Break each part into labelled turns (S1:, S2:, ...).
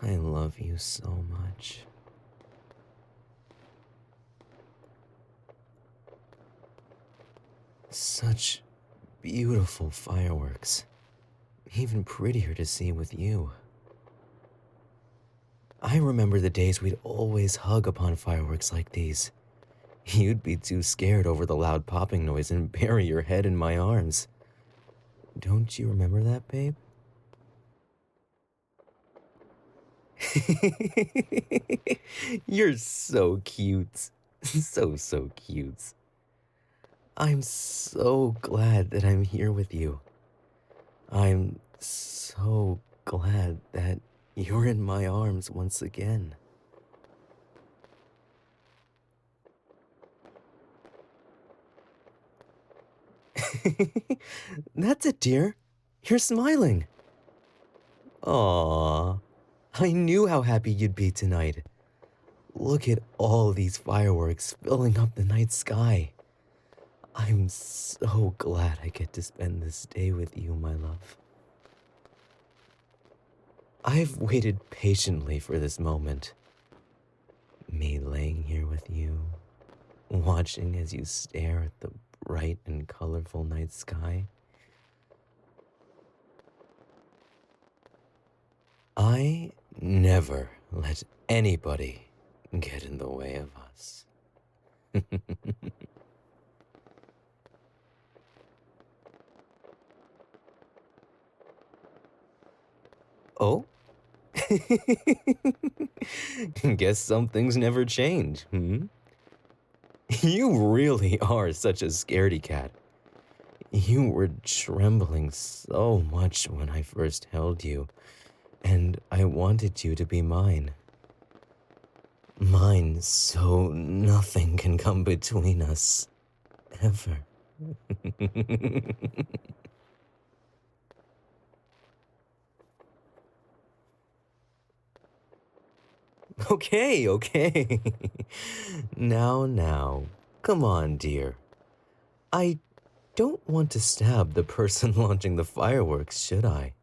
S1: I love you so much. Such beautiful fireworks. Even prettier to see with you. I remember the days we'd always hug upon fireworks like these. You'd be too scared over the loud popping noise and bury your head in my arms. Don't you remember that, babe? You're so cute. So cute. I'm so glad that I'm here with you. I'm so glad that you're in my arms once again. That's it, dear. You're smiling. Aww. I knew how happy you'd be tonight. Look at all these fireworks filling up the night sky. I'm so glad I get to spend this day with you, my love. I've waited patiently for this moment. Me laying here with you, watching as you stare at the bright and colorful night sky. I never let anybody get in the way of us. Oh? Guess some things never change, hmm? You really are such a scaredy cat. You were trembling so much when I first held you, and I wanted you to be mine. Mine, so nothing can come between us. Ever. Okay. Now. Come on, dear. I don't want to stab the person launching the fireworks, should I?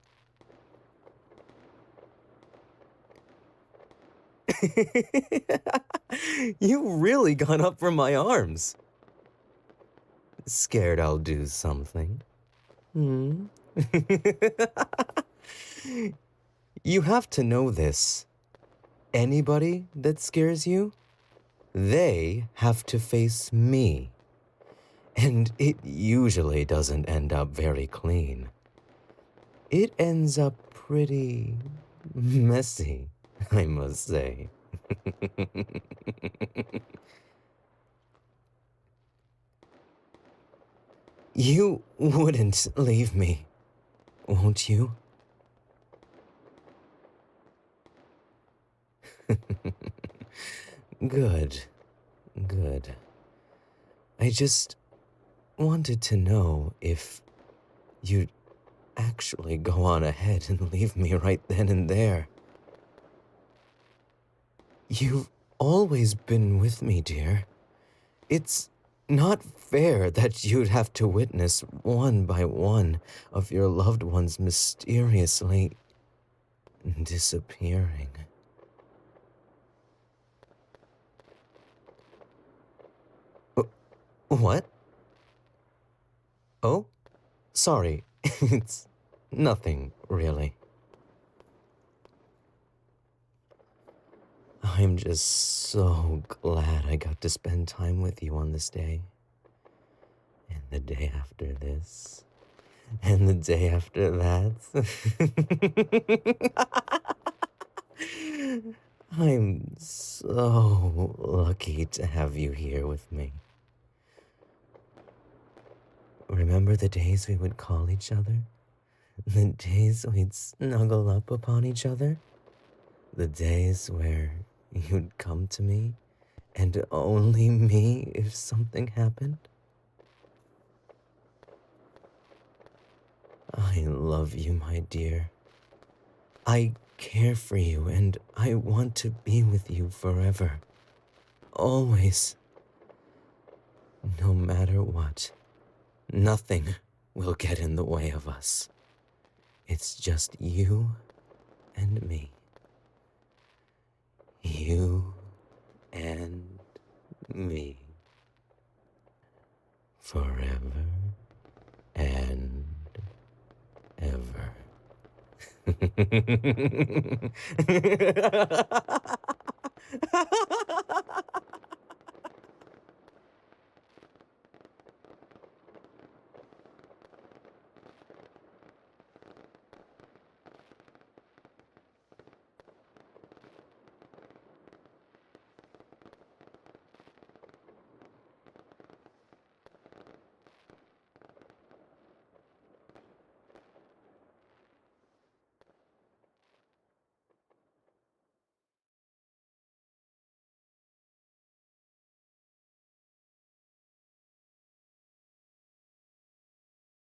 S1: You really got up from my arms. Scared I'll do something? Hmm? You have to know this. Anybody that scares you, they have to face me. And it usually doesn't end up very clean. It ends up pretty messy, I must say. You wouldn't leave me, won't you? Good. I just wanted to know if you'd actually go on ahead and leave me right then and there. You've always been with me, dear. It's not fair that you'd have to witness one by one of your loved ones mysteriously disappearing. What? Oh, sorry. It's nothing, really. I'm just so glad I got to spend time with you on this day. And the day after this. And the day after that. I'm so lucky to have you here with me. Remember the days we would call each other? The days we'd snuggle up upon each other? The days where you'd come to me, and only me if something happened? I love you, my dear. I care for you, and I want to be with you forever. Always. No matter what, nothing will get in the way of us. It's just you and me. You and me. Forever and ever.